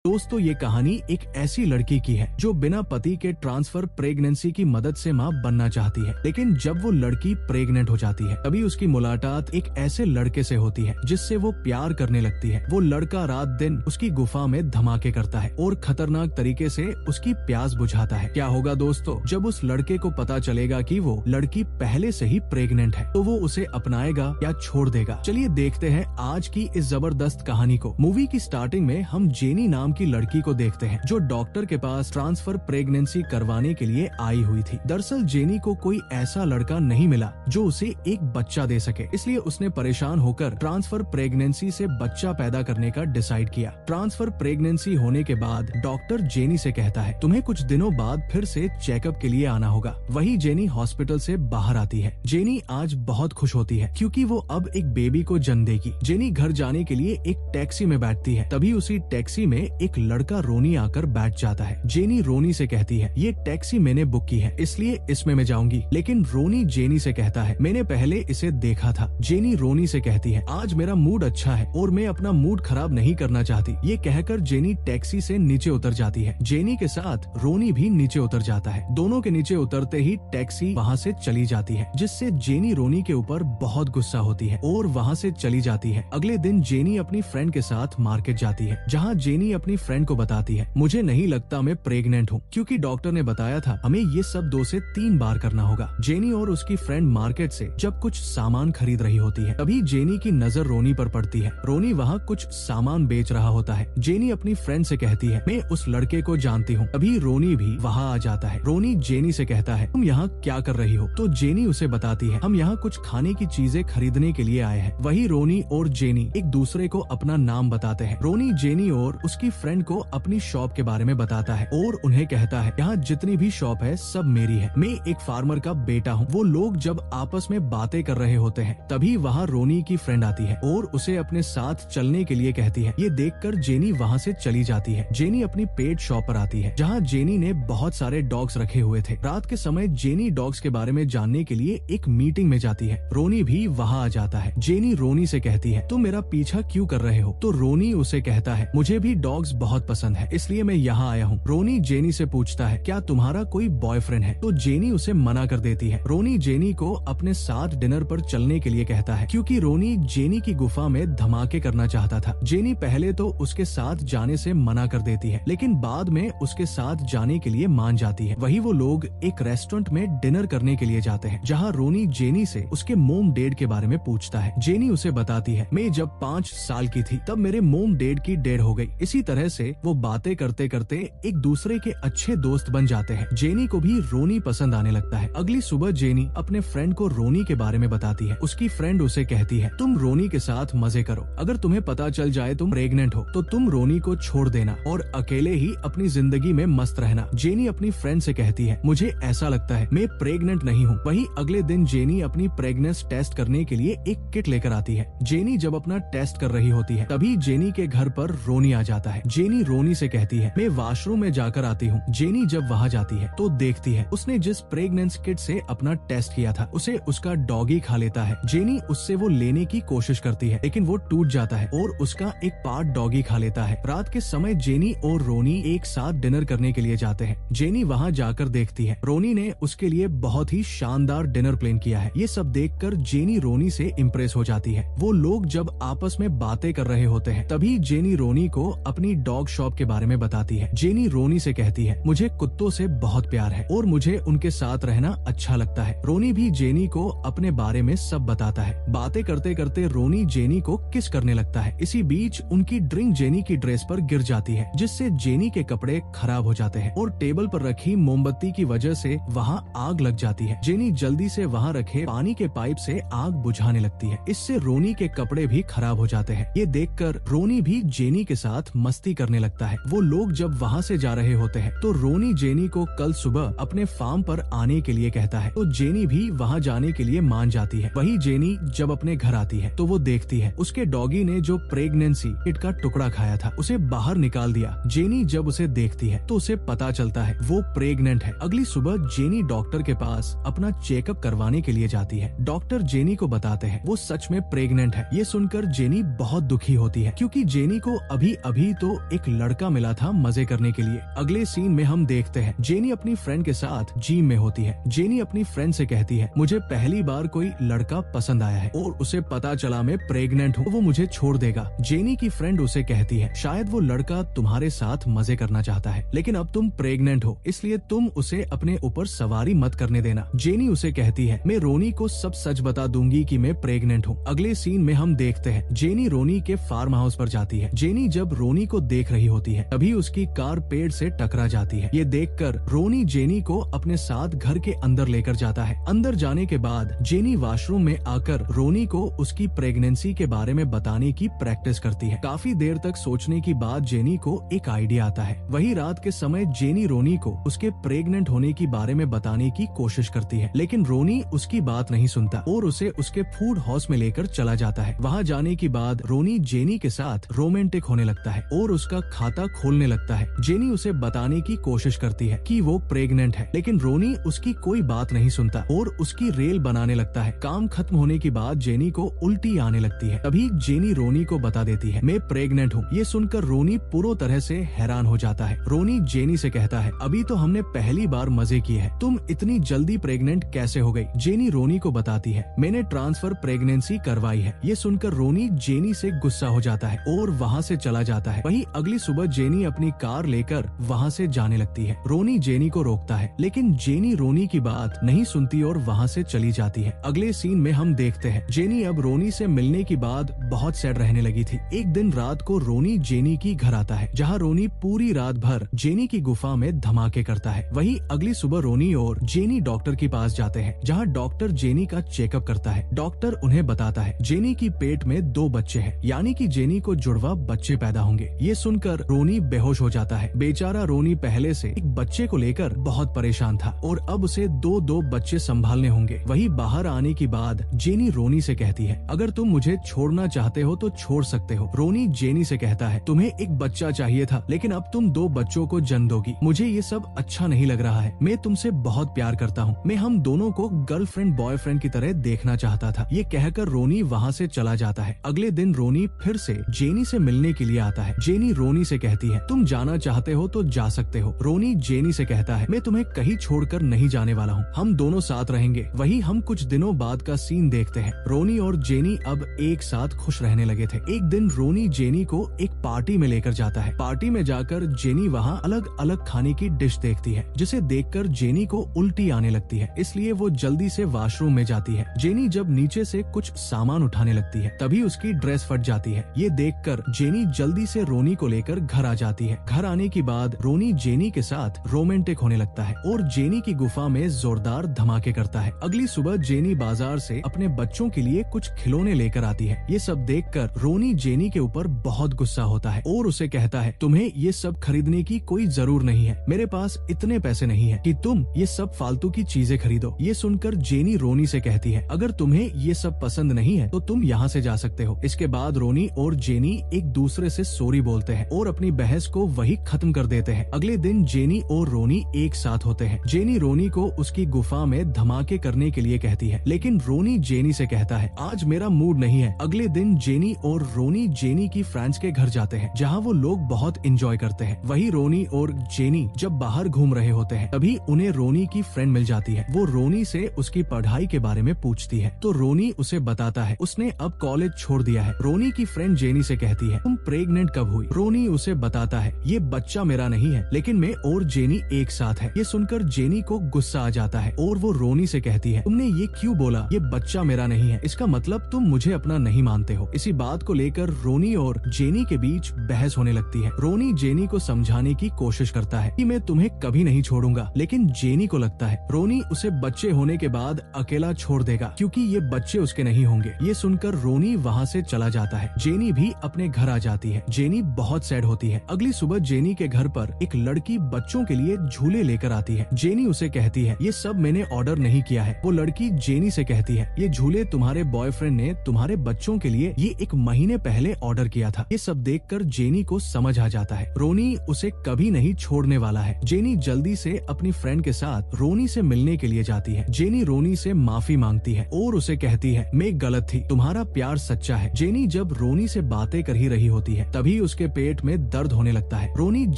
दोस्तों ये कहानी एक ऐसी लड़की की है जो बिना पति के ट्रांसफर प्रेगनेंसी की मदद से मां बनना चाहती है, लेकिन जब वो लड़की प्रेग्नेंट हो जाती है तभी उसकी मुलाकात एक ऐसे लड़के से होती है जिससे वो प्यार करने लगती है। वो लड़का रात दिन उसकी गुफा में धमाके करता है और खतरनाक तरीके से उसकी प्यास बुझाता है। क्या होगा दोस्तों जब उस लड़के को पता चलेगा कि वो लड़की पहले से ही प्रेग्नेंट है, तो वो उसे अपनाएगा या छोड़ देगा? चलिए देखते हैं आज की इस जबरदस्त कहानी को। मूवी की स्टार्टिंग में हम जेनी नाम की लड़की को देखते हैं जो डॉक्टर के पास ट्रांसफर प्रेगनेंसी करवाने के लिए आई हुई थी। दरअसल जेनी को कोई ऐसा लड़का नहीं मिला जो उसे एक बच्चा दे सके, इसलिए उसने परेशान होकर ट्रांसफर प्रेगनेंसी से बच्चा पैदा करने का डिसाइड किया। ट्रांसफर प्रेगनेंसी होने के बाद डॉक्टर जेनी से कहता है तुम्हें कुछ दिनों बाद फिर से चेकअप के लिए आना होगा। वही जेनी हॉस्पिटल से बाहर आती है। जेनी आज बहुत खुश होती है क्योंकि वो अब एक बेबी को जन्म देगी। जेनी घर जाने के लिए एक टैक्सी में बैठती है, तभी उसी टैक्सी में एक लड़का रोनी आकर बैठ जाता है। जेनी रोनी से कहती है ये टैक्सी मैंने बुक की है इसलिए इसमें मैं जाऊंगी, लेकिन रोनी जेनी से कहता है मैंने पहले इसे देखा था। जेनी रोनी से कहती है आज मेरा मूड अच्छा है और मैं अपना मूड खराब नहीं करना चाहती। ये कहकर जेनी टैक्सी से नीचे उतर जाती है। जेनी के साथ रोनी भी नीचे उतर जाता है। दोनों के नीचे उतरते ही टैक्सी वहाँ से चली जाती है, जिससे जेनी रोनी के ऊपर बहुत गुस्सा होती है और वहाँ से चली जाती है। अगले दिन जेनी अपनी फ्रेंड के साथ मार्केट जाती है, जहाँ जेनी अपनी फ्रेंड को बताती है मुझे नहीं लगता मैं प्रेग्नेंट हूँ, क्योंकि डॉक्टर ने बताया था हमें ये सब 2 से 3 बार करना होगा। जेनी और उसकी फ्रेंड मार्केट से जब कुछ सामान खरीद रही होती है, तभी जेनी की नजर रोनी पर पड़ती है। रोनी वहाँ कुछ सामान बेच रहा होता है। जेनी अपनी फ्रेंड से कहती है मैं उस लड़के को जानती हूँ। तभी रोनी भी वहाँ आ जाता है। रोनी जेनी से कहता है तुम यहाँ क्या कर रही हो? तो जेनी उसे बताती है हम यहाँ कुछ खाने की चीजें खरीदने के लिए आए हैं। वही रोनी और जेनी एक दूसरे को अपना नाम बताते हैं। रोनी जेनी और उसकी फ्रेंड को अपनी शॉप के बारे में बताता है और उन्हें कहता है यहाँ जितनी भी शॉप है सब मेरी है, मैं एक फार्मर का बेटा हूँ। वो लोग जब आपस में बातें कर रहे होते हैं तभी वहाँ रोनी की फ्रेंड आती है और उसे अपने साथ चलने के लिए कहती है। ये देखकर जेनी वहाँ से चली जाती है। जेनी अपनी पेट शॉप पर आती है, जहाँ जेनी ने बहुत सारे डॉग्स रखे हुए थे। रात के समय जेनी डॉग्स के बारे में जानने के लिए एक मीटिंग में जाती है। रोनी भी वहाँ आ जाता है। जेनी रोनी से कहती है तुम मेरा पीछा क्यों कर रहे हो? तो रोनी उसे कहता है मुझे भी डॉग्स बहुत पसंद है इसलिए मैं यहाँ आया हूँ। रोनी जेनी से पूछता है क्या तुम्हारा कोई बॉयफ्रेंड है? तो जेनी उसे मना कर देती है। रोनी जेनी को अपने साथ डिनर पर चलने के लिए कहता है, क्योंकि रोनी जेनी की गुफा में धमाके करना चाहता था। जेनी पहले तो उसके साथ जाने से मना कर देती है, लेकिन बाद में उसके साथ जाने के लिए मान जाती है। वही वो लोग एक रेस्टोरेंट में डिनर करने के लिए जाते हैं, जहाँ रोनी जेनी से उसके मोम डैड के बारे में पूछता है। जेनी उसे बताती है मैं जब 5 साल की थी तब मेरे मोम डैड की डेथ हो गई। इसी तरह से वो बातें करते करते एक दूसरे के अच्छे दोस्त बन जाते हैं। जेनी को भी रोनी पसंद आने लगता है। अगली सुबह जेनी अपने फ्रेंड को रोनी के बारे में बताती है। उसकी फ्रेंड उसे कहती है तुम रोनी के साथ मजे करो, अगर तुम्हें पता चल जाए तुम प्रेग्नेंट हो तो तुम रोनी को छोड़ देना और अकेले ही अपनी जिंदगी में मस्त रहना। जेनी अपनी फ्रेंड से कहती है मुझे ऐसा लगता है मैं प्रेग्नेंट नहीं हूँ। वही अगले दिन जेनी अपनी प्रेगनेंस टेस्ट करने के लिए एक किट लेकर आती है। जेनी जब अपना टेस्ट कर रही होती है तभी जेनी के घर पर रोनी आ जाता है। जेनी रोनी से कहती है मैं वॉशरूम में जाकर आती हूँ। जेनी जब वहाँ जाती है तो देखती है उसने जिस प्रेगनेंस किट से अपना टेस्ट किया था उसे उसका डॉगी खा लेता है। जेनी उससे वो लेने की कोशिश करती है, लेकिन वो टूट जाता है और उसका एक पार्ट डॉगी खा लेता है। रात के समय जेनी और रोनी एक साथ डिनर करने के लिए जाते हैं। जेनी वहाँ जाकर देखती है रोनी ने उसके लिए बहुत ही शानदार डिनर प्लान किया है। ये सब देखकर जेनी रोनी से इम्प्रेस हो जाती है। वो लोग जब आपस में बातें कर रहे होते हैं तभी जेनी रोनी को अपनी डॉग शॉप के बारे में बताती है। जेनी रोनी से कहती है मुझे कुत्तों से बहुत प्यार है और मुझे उनके साथ रहना अच्छा लगता है। रोनी भी जेनी को अपने बारे में सब बताता है। बातें करते करते रोनी जेनी को किस करने लगता है। इसी बीच उनकी ड्रिंक जेनी की ड्रेस पर गिर जाती है, जिससे जेनी के कपड़े खराब हो जाते हैं और टेबल पर रखी मोमबत्ती की वजह से वहाँ आग लग जाती है। जेनी जल्दी से वहाँ रखे पानी के पाइप से आग बुझाने लगती है। इससे रोनी के कपड़े भी खराब हो जाते हैं। ये देखकर रोनी भी जेनी के साथ मस्ती करने लगता है। वो लोग जब वहाँ से जा रहे होते हैं तो रोनी जेनी को कल सुबह अपने फार्म पर आने के लिए कहता है, तो जेनी भी वहाँ जाने के लिए मान जाती है। वही जेनी जब अपने घर आती है तो वो देखती है उसके डॉगी ने जो प्रेगनेंसी किट का टुकड़ा खाया था उसे बाहर निकाल दिया। जेनी जब उसे देखती है तो उसे पता चलता है वो प्रेग्नेंट है। अगली सुबह जेनी डॉक्टर के पास अपना चेकअप करवाने के लिए जाती है। डॉक्टर जेनी को बताते हैं वो सच में प्रेग्नेंट है। ये सुनकर जेनी बहुत दुखी होती है, क्योंकि जेनी को अभी अभी तो एक लड़का मिला था मजे करने के लिए। अगले सीन में हम देखते हैं जेनी अपनी फ्रेंड के साथ जिम में होती है। जेनी अपनी फ्रेंड से कहती है, मुझे पहली बार कोई लड़का पसंद आया है और उसे पता चला मैं प्रेग्नेंट हूँ, वो मुझे छोड़ देगा। जेनी की फ्रेंड उसे कहती है, शायद वो लड़का तुम्हारे साथ मजे करना चाहता है, लेकिन अब तुम प्रेग्नेंट हो, इसलिए तुम उसे अपने ऊपर सवारी मत करने देना। जेनी उसे कहती है, मैं रोनी को सब सच बता दूंगी कि मैं प्रेग्नेंट हूँ। अगले सीन में हम देखते हैं जेनी रोनी के फार्म हाउस पर जाती है। जेनी जब रोनी को देख रही होती है तभी उसकी कार पेड़ से टकरा जाती है। ये देखकर रोनी जेनी को अपने साथ घर के अंदर लेकर जाता है। अंदर जाने के बाद जेनी वॉशरूम में आकर रोनी को उसकी प्रेगनेंसी के बारे में बताने की प्रैक्टिस करती है। काफी देर तक सोचने के बाद जेनी को एक आइडिया आता है। वही रात के समय जेनी रोनी को उसके प्रेग्नेंट होने के बारे में बताने की कोशिश करती है, लेकिन रोनी उसकी बात नहीं सुनता और उसे उसके फूड हाउस में लेकर चला जाता है। वहाँ जाने के बाद रोनी जेनी के साथ रोमांटिक होने लगता है और उसका खाता खोलने लगता है। जेनी उसे बताने की कोशिश करती है कि वो प्रेग्नेंट है, लेकिन रोनी उसकी कोई बात नहीं सुनता और उसकी रेल बनाने लगता है। काम खत्म होने के बाद जेनी को उल्टी आने लगती है। तभी जेनी रोनी को बता देती है, मैं प्रेग्नेंट हूँ। ये सुनकर रोनी पूरी तरह से हैरान हो जाता है। रोनी जेनी से कहता है, अभी तो हमने पहली बार मजे किए हैं, तुम इतनी जल्दी प्रेग्नेंट कैसे हो गई? जेनी रोनी को बताती है, मैंने ट्रांसफर प्रेगनेंसी करवाई है। ये सुनकर रोनी जेनी से गुस्सा हो जाता है और वहाँ से चला जाता है। वहीं अगली सुबह जेनी अपनी कार लेकर वहाँ से जाने लगती है। रोनी जेनी को रोकता है, लेकिन जेनी रोनी की बात नहीं सुनती और वहाँ से चली जाती है। अगले सीन में हम देखते हैं जेनी अब रोनी से मिलने के बाद बहुत सैड रहने लगी थी। एक दिन रात को रोनी जेनी की घर आता है, जहाँ रोनी पूरी रात भर जेनी की गुफा में धमाके करता है। वहीं अगली सुबह रोनी और जेनी डॉक्टर के पास जाते हैं, जहाँ डॉक्टर जेनी का चेकअप करता है। डॉक्टर उन्हें बताता है जेनी की पेट में 2 बच्चे हैं, यानी कि जेनी को जुड़वा बच्चे पैदा होंगे। ये सुनकर रोनी बेहोश हो जाता है। बेचारा रोनी पहले से एक बच्चे को लेकर बहुत परेशान था और अब उसे 2 बच्चे संभालने होंगे। वही बाहर आने के बाद जेनी रोनी से कहती है, अगर तुम मुझे छोड़ना चाहते हो तो छोड़ सकते हो। रोनी जेनी से कहता है, तुम्हें एक बच्चा चाहिए था, लेकिन अब तुम 2 बच्चों को जन्म दोगी। मुझे ये सब अच्छा नहीं लग रहा है। मैं तुमसे बहुत प्यार करता हूँ। मैं हम दोनों को गर्लफ्रेंड बॉयफ्रेंड की तरह देखना चाहता था। ये कहकर रोनी वहाँ से चला जाता है। अगले दिन रोनी फिर से जेनी से मिलने के लिए आता है। जेनी रोनी से कहती है, तुम जाना चाहते हो तो जा सकते हो। रोनी जेनी से कहता है, मैं तुम्हें कहीं छोड़कर नहीं जाने वाला हूँ, हम दोनों साथ रहेंगे। वही हम कुछ दिनों बाद का सीन देखते हैं। रोनी और जेनी अब एक साथ खुश रहने लगे थे। एक दिन रोनी जेनी को एक पार्टी में लेकर जाता है। पार्टी में जाकर जेनी वहाँ अलग अलग खाने की डिश देखती है, जिसे देखकर जेनी को उल्टी आने लगती है, इसलिए वो जल्दी से वॉशरूम में जाती है। जेनी जब नीचे से कुछ सामान उठाने लगती है, तभी उसकी ड्रेस फट जाती है। ये देखकर जेनी जल्दी से रोनी को लेकर घर आ जाती है। घर आने के बाद रोनी जेनी के साथ रोमांटिक होने लगता है और जेनी की गुफा में जोरदार धमाके करता है। अगली सुबह जेनी बाजार से अपने बच्चों के लिए कुछ खिलौने लेकर आती है। ये सब देखकर रोनी जेनी के ऊपर बहुत गुस्सा होता है और उसे कहता है, तुम्हें ये सब खरीदने की कोई जरूर नहीं है। मेरे पास इतने पैसे नहीं है कि तुम ये सब फालतू की चीजें खरीदो। ये सुनकर जेनी रोनी से कहती है, अगर तुम्हें ये सब पसंद नहीं है तो तुम यहाँ से जा सकते हो। इसके बाद रोनी और जेनी एक दूसरे से सॉरी बोलते हैं और अपनी बहस को वही खत्म कर देते हैं। अगले दिन जेनी और रोनी एक साथ होते हैं। जेनी रोनी को उसकी गुफा में धमाके करने के लिए कहती है, लेकिन रोनी जेनी से कहता है, आज मेरा मूड नहीं है। अगले दिन जेनी और रोनी जेनी की फ्रेंड्स के घर जाते हैं, जहाँ वो लोग बहुत एंजॉय करते हैं। वही रोनी और जेनी जब बाहर घूम रहे होते हैं, तभी उन्हें रोनी की फ्रेंड मिल जाती है। वो रोनी से उसकी पढ़ाई के बारे में पूछती है, तो रोनी उसे बताता है उसने अब कॉलेज छोड़ दिया है। रोनी की फ्रेंड जेनी से कहती है, तुम प्रेग्नेंट कब हुई? रोनी उसे बताता है, ये बच्चा मेरा नहीं है, लेकिन मैं और जेनी एक साथ है। ये सुनकर जेनी को गुस्सा आ जाता है और वो रोनी से कहती है, तुमने ये क्यों बोला? ये बच्चा मेरा नहीं है, इसका मतलब तुम मुझे अपना नहीं मानते हो। इसी बात को लेकर रोनी और जेनी के बीच बहस होने लगती है। रोनी जेनी को समझाने की कोशिश करता है कि मैं तुम्हें कभी नहीं छोड़ूंगा, लेकिन जेनी को लगता है रोनी उसे बच्चे होने के बाद अकेला छोड़ देगा, क्योंकि ये बच्चे उसके नहीं होंगे। ये सुनकर रोनी वहाँ से चला जाता है। जेनी भी अपने घर आ जाती है। जेनी बहुत सैड होती है। अगली सुबह जेनी के घर पर एक लड़की बच्चों के लिए झूले लेकर आती है। जेनी उसे कहती है, ये सब मैंने ऑर्डर नहीं किया है। वो लड़की जेनी से कहती है, ये झूले तुम्हारे बॉयफ्रेंड ने तुम्हारे बच्चों के लिए ये 1 महीने पहले ऑर्डर किया था। ये सब देखकर जेनी को समझ आ जाता है रोनी उसे कभी नहीं छोड़ने वाला है। जेनी जल्दी से अपनी फ्रेंड के साथ रोनी से मिलने के लिए जाती है। जेनी रोनी से माफी मांगती है और उसे कहती है, मैं गलत थी, तुम्हारा प्यार सच्चा है। जेनी जब रोनी से बातें कर ही रही होती है, तभी उसके उसके पेट में दर्द होने लगता है। रोनी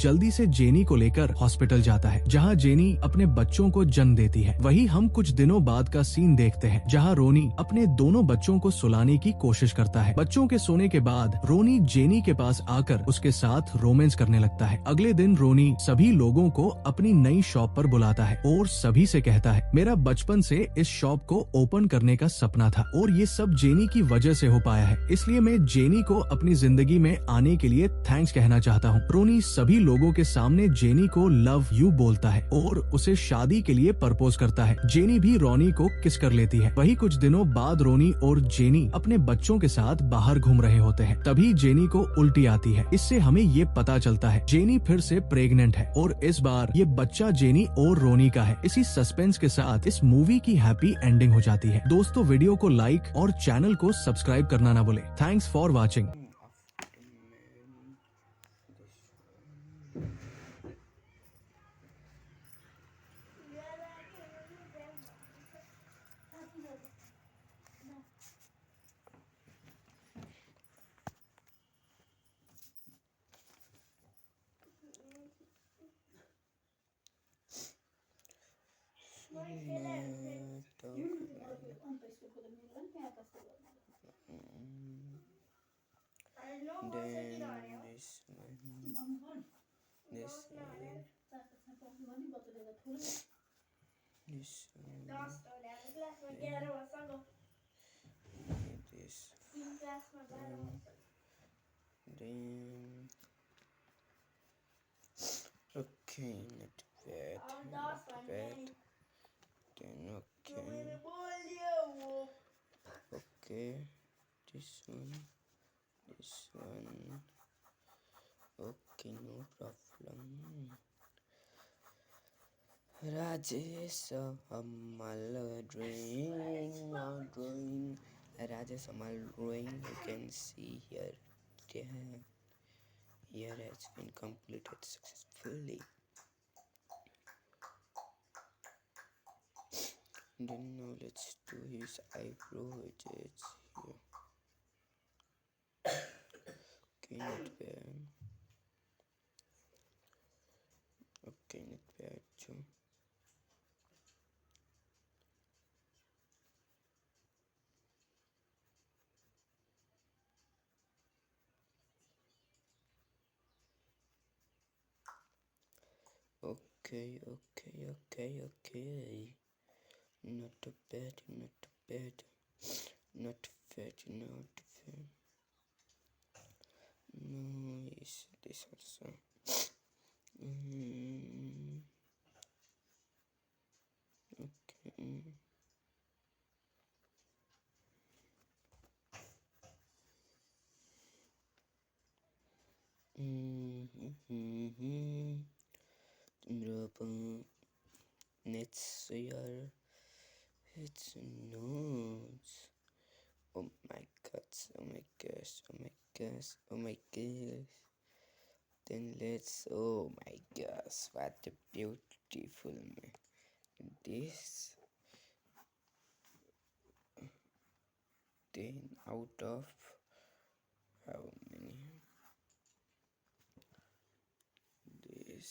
जल्दी से जेनी को लेकर हॉस्पिटल जाता है, जहाँ जेनी अपने बच्चों को जन्म देती है। वही हम कुछ दिनों बाद का सीन देखते हैं, जहाँ रोनी अपने दोनों बच्चों को सुलाने की कोशिश करता है। बच्चों के सोने के बाद रोनी जेनी के पास आकर उसके साथ रोमांस करने लगता है। अगले दिन रोनी सभी लोगों को अपनी नई शॉप पर बुलाता है और सभी से कहता है, मेरा बचपन से इस शॉप को ओपन करने का सपना था और ये सब जेनी की वजह से हो पाया है, इसलिए मैं जेनी को अपनी जिंदगी में आने के लिए थैंक्स कहना चाहता हूँ। रोनी सभी लोगों के सामने जेनी को लव यू बोलता है और उसे शादी के लिए प्रपोज करता है। जेनी भी रोनी को किस कर लेती है। वही कुछ दिनों बाद रोनी और जेनी अपने बच्चों के साथ बाहर घूम रहे होते हैं। तभी जेनी को उल्टी आती है। इससे हमें ये पता चलता है जेनी फिर से प्रेग्नेंट है और इस बार ये बच्चा जेनी और रोनी का है। इसी सस्पेंस के साथ इस मूवी की हैप्पी एंडिंग हो जाती है। दोस्तों, वीडियो को लाइक और चैनल को सब्सक्राइब करना ना भूले। Thanks for watching. Okay, not bad, not bad. Then okay, this one, okay, no problem. Rajesh Amal drawing. Rajesh Amal drawing. You can see here. Here has been completed successfully. Then now let's do his eyebrow edges here. Okay, not bad. Okay, not bad too. Okay. Not bad. Not bad. Nice. This also. Okay. Next year, it's nose. Oh my gosh. Then let's, oh my gosh, what a beautiful man. This 10 out of how many? This